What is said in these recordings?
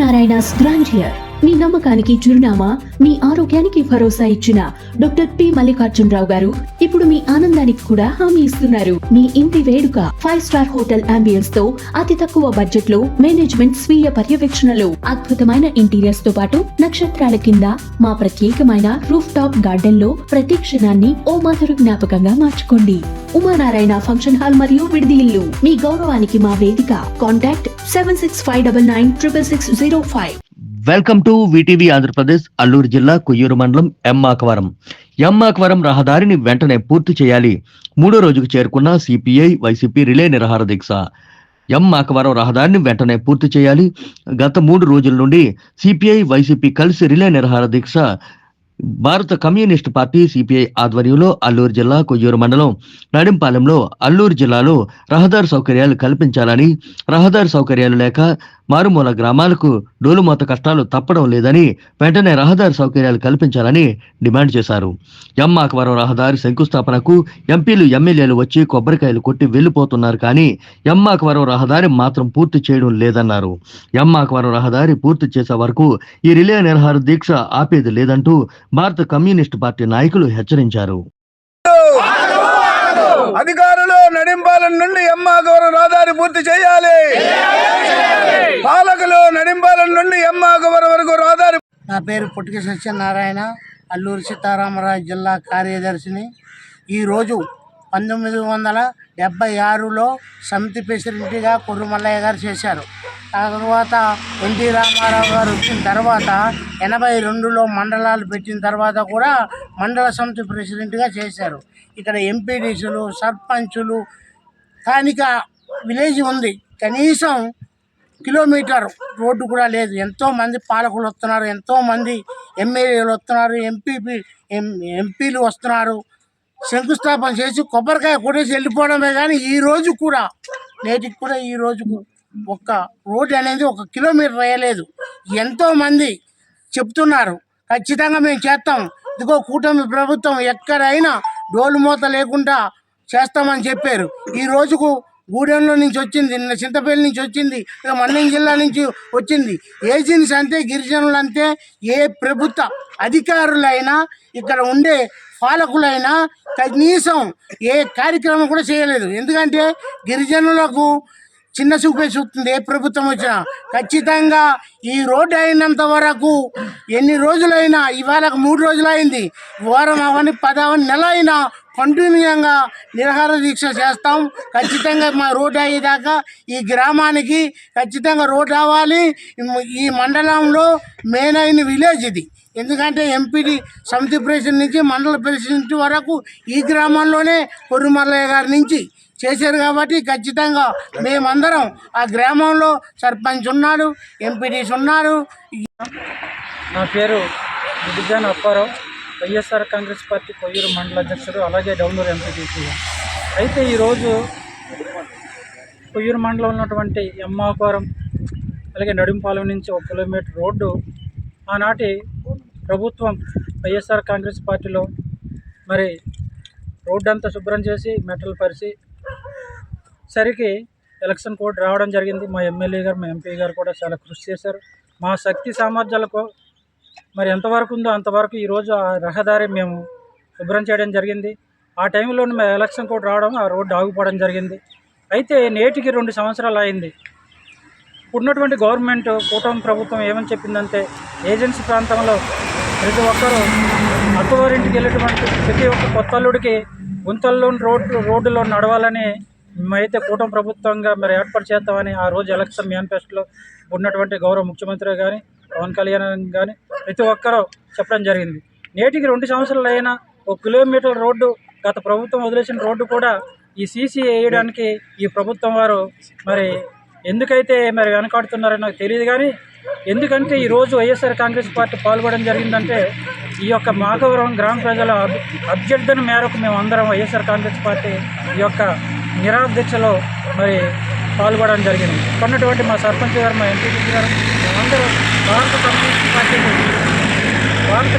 Narayanas grandeur మీ నమ్మకానికి చిరునామా, మీ ఆరోగ్యానికి భరోసా ఇచ్చిన డాక్టర్ పి మల్లికార్జునరావు గారు ఇప్పుడు మీ ఆనందానికి కూడా హామీ ఇస్తున్నారు. మీ ఇంటి వేడుక 5 స్టార్ హోటల్ అంబియన్స్ తో అతి తక్కువ బడ్జెట్ లో మేనేజ్మెంట్ స్వీయ పర్యవేక్షణలో అద్భుతమైన ఇంటీరియర్స్ తో పాటు నక్షత్రాల కింద మా ప్రత్యేకమైన రూఫ్ టాప్ గార్డెన్ లో ప్రతి క్షణాన్ని ఓ మధుర జ్ఞాపకంగా మార్చుకోండి. ఉమానారాయణ ఫంక్షన్ హాల్ మరియు విడిది ఇల్లు మీ గౌరవానికి మా వేదిక. Contact 7659966605. Welcome to VTV Andhra Pradesh. Alluri జిల్లా కొయ్యూరు మండలం ఎమ్మాకవరం రహదారిని వెంటనే పూర్తి చేయాలి. 3వ రోజుకు చేరుకున్న సిపిఐ వైసీపీ రిలే నిరాహార దీక్ష. ఎమ్మాకవరం రహదారిని వెంటనే పూర్తి చేయాలి. గత 3 రోజుల నుండి సిపిఐ వైసీపీ కలిసి రిలే నిరాహార దీక్ష భారత కమ్యూనిస్టు పార్టీ సిపిఐ ఆధ్వర్యంలో అల్లూరు జిల్లా కొయ్యూరు మండలం నడింపాలెంలో అల్లూరు జిల్లాలో రహదారి సౌకర్యాలు కల్పించాలని, రహదారి సౌకర్యాలు లేక మారుమూల గ్రామాలకు డోలుమోత కష్టాలు తప్పడం లేదని, వెంటనే రహదారి సౌకర్యాలు కల్పించాలని డిమాండ్ చేశారు. ఎమ్మాకవరం రహదారి శంకుస్థాపనకు ఎంపీలు ఎమ్మెల్యేలు వచ్చి కొబ్బరికాయలు కొట్టి వెళ్లిపోతున్నారు, కానీ ఎమ్మాకవరం రహదారి మాత్రం పూర్తి చేయడం లేదన్నారు. ఎమ్మాకవరం రహదారి పూర్తి చేసే వరకు ఈ రిలే నిరాహార దీక్ష ఆపేది లేదంటూ భారత కమ్యూనిస్టు పార్టీ నాయకులు హెచ్చరించారు. అధికారులు నడింపాలెం నుండి ఎమ్మాకవరం రహదారి పూర్తి చేయాలి. పాలకులు నడింపాలెం నుండి ఎమ్మాకవరం వరకు రహదారి. నా పేరు పుట్టిక సత్యనారాయణ, అల్లూరు సీతారామరాజు జిల్లా కార్యదర్శిని. ఈరోజు 1976లో సమితి ప్రెసిడెంట్గా కుర్రమల్లయ్య గారు చేశారు. ఆ తర్వాత ఎన్టీ రామారావు గారు వచ్చిన తర్వాత 82లో మండలాలు పెట్టిన తర్వాత కూడా మండల సమితి ప్రెసిడెంట్గా చేశారు. ఇక్కడ ఎంపీడీసీలు, సర్పంచులు, స్థానిక విలేజ్ ఉంది, కనీసం కిలోమీటర్ రోడ్డు కూడా లేదు. ఎంతోమంది పాలకులు వస్తున్నారు, ఎంతోమంది ఎమ్మెల్యేలు వస్తున్నారు, ఎంపీలు వస్తున్నారు. శంకుస్థాపన చేసి కొబ్బరికాయ కొట్టేసి వెళ్ళిపోవడమే, కానీ ఈ రోజు కూడా నేటికి కూడా ఈ రోజుకు ఒక్క రోడ్డు అనేది 1 కిలోమీటర్ వేయలేదు. ఎంతోమంది చెప్తున్నారు ఖచ్చితంగా మేము చేస్తాం, ఇదిగో కూటమి ప్రభుత్వం ఎక్కడైనా డోలుమూత లేకుండా చేస్తామని చెప్పారు. ఈ రోజుకు గూడెంలో నుంచి వచ్చింది, చింతపల్లి నుంచి వచ్చింది, మన్యం జిల్లా నుంచి వచ్చింది. ఏజెన్సీ అంతే, గిరిజనులు అంతే, ఏ ప్రభుత్వ అధికారులైనా ఇక్కడ ఉండే పాలకులైనా కనీసం ఏ కార్యక్రమం కూడా చేయలేదు. ఎందుకంటే గిరిజనులకు చిన్న చూపే చూస్తుంది ఏ ప్రభుత్వం వచ్చినా. ఖచ్చితంగా ఈ రోడ్డు అయినంత వరకు ఎన్ని రోజులైనా, ఇవాళ 3 రోజులు అయింది, వారం అవని 10 అవని నెల అయినా కంటిన్యూగా నిరాహార దీక్ష చేస్తాం. ఖచ్చితంగా మా రోడ్డు అయ్యేదాకా ఈ గ్రామానికి ఖచ్చితంగా రోడ్డు రావాలి. ఈ మండలంలో మెయిన్ అయిన విలేజ్ ఇది. ఎందుకంటే ఎంపీడీ సమితి ప్రెసిడెంట్ నుంచి మండల ప్రెసిడెంట్ వరకు ఈ గ్రామంలోనే కొర్రమల్లయ్య గారి నుంచి చేశారు. కాబట్టి ఖచ్చితంగా మేమందరం ఆ గ్రామంలో సర్పంచ్ ఉన్నారు, ఎంపీడీస్ ఉన్నారు. నా పేరు గిరిజన అప్పారావు, వైఎస్ఆర్ కాంగ్రెస్ పార్టీ కొయ్యూరు మండల అధ్యక్షుడు, అలాగే డౌనూరు ఎంపీటీసీ. అయితే ఈరోజు కొయ్యూరు మండలం ఉన్నటువంటి ఎమ్మాకవరం అలాగే నడింపాలెం నుంచి 1 కిలోమీటర్ రోడ్డు ఆనాటి ప్రభుత్వం వైఎస్ఆర్ కాంగ్రెస్ పార్టీలో మరి రోడ్డు అంతా శుభ్రం చేసి మెటల్ పరిచి సరికి ఎలక్షన్ కోడ్ రావడం జరిగింది. మా ఎమ్మెల్యే గారు, మా ఎంపీ గారు కూడా చాలా కృషి చేశారు. మా శక్తి సామర్థ్యాలకు మరి ఎంతవరకు ఉందో అంతవరకు ఈరోజు ఆ రహదారి మేము శుభ్రం చేయడం జరిగింది. ఆ టైంలోనే మేము ఎలక్షన్ కోడ్ రావడం, ఆ రోడ్డు ఆగిపోవడం జరిగింది. అయితే నేటికి 2 సంవత్సరాలు అయింది. ఉన్నటువంటి గవర్నమెంట్ కూటమి ప్రభుత్వం ఏమని చెప్పిందంటే, ఏజెన్సీ ప్రాంతంలో ప్రతి ఒక్కరూ అత్తవారింటికి వెళ్ళేటువంటి ప్రతి ఒక్క కొత్త అల్లుడికి గుంతల్లోని రోడ్డులో నడవాలని మేమైతే కూటమి ప్రభుత్వంగా మరి ఏర్పాటు చేస్తామని ఆ రోజు ఎలక్షన్ మేనిఫెస్టోలో ఉన్నటువంటి గౌరవ ముఖ్యమంత్రి కానీ, పవన్ కళ్యాణ్ కానీ ప్రతి ఒక్కరూ చెప్పడం జరిగింది. నేటికి 2 సంవత్సరాలు అయినా 1 కిలోమీటర్ రోడ్డు గత ప్రభుత్వం వదిలేసిన రోడ్డు కూడా ఈ సీసీ వేయడానికి ఈ ప్రభుత్వం వారు మరి ఎందుకైతే మరి వెనకాడుతున్నారో నాకు తెలియదు. కానీ ఎందుకంటే ఈరోజు వైఎస్ఆర్ కాంగ్రెస్ పార్టీ పాల్గొనడం జరిగిందంటే, ఈ యొక్క మాకవరం గ్రామ ప్రజల అభ్యర్థన మేరకు మేము అందరం వైఎస్ఆర్ కాంగ్రెస్ పార్టీ ఈ యొక్క నిరాహార దీక్షలో మరి పాల్గొనడం జరిగింది. కొన్నటువంటి మా సర్పంచ్ గారు, మా ఎంపీ గారు, మేమందరూ భారత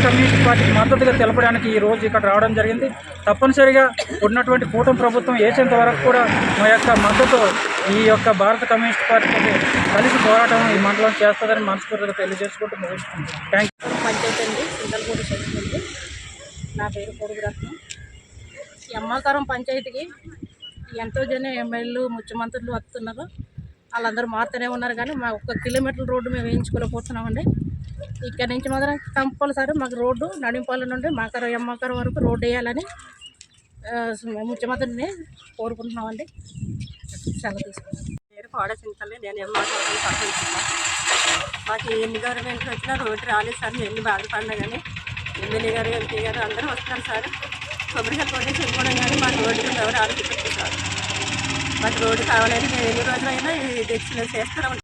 కమ్యూనిస్ట్ పార్టీకి మద్దతుగా తెలపడానికి ఈరోజు ఇక్కడ రావడం జరిగింది. తప్పనిసరిగా ఉన్నటువంటి కూటమి ప్రభుత్వం వేసేంత వరకు కూడా మా యొక్క మద్దతు ఈ యొక్క భారత కమ్యూనిస్ట్ పార్టీ కలిసి పోరాటం ఈ మండలం చేస్తుందని మనస్ఫూర్తిగా తెలియజేసుకుంటూ ముగించుకుంటాం. Thank you. పంచాయతీ అండి సింగల్పూడి సెక్షన్కి. నా పేరు పొరుగురత్నం. ఈ అమ్మాకారం పంచాయతీకి ఎంతో జనం ఎమ్మెల్యేలు ముఖ్యమంత్రులు వస్తున్నారు. వాళ్ళందరూ మారుతూనే ఉన్నారు కానీ మా 1 కిలోమీటర్ రోడ్డు మేము వేయించుకోలేకపోతున్నామండి. ఇక్కడ నుంచి మాత్రం కంపల్సరీ మాకు రోడ్డు నడింపాల నుండి ఎమ్మాకారం వరకు రోడ్డు వేయాలని ముఖ్యమంత్రిని కోరుకుంటున్నామండి. సెలవు తీసుకున్నాం. పేరు కోడసింతలే. నేను ఎమ్మాకారం పంపించాను. మాకు ఎన్ని గవర్నమెంట్లు వచ్చినా రోడ్డు రాలేదు సార్. మేము ఎన్ని బాధపడినా కానీ ఎమ్మెల్యే గారు ఎంపీ గారు అందరూ వస్తారు సార్. కొబ్బరికాయలు కొట్టేసి వెళ్ళిపోవడం కానీ మాకు రోడ్డు మీద ఎవరు ఆలోచించారు సార్. మాకు రోడ్డు కావాలని మేము ఎన్ని రోజులైనా ఈ దీక్షలు చేస్తూ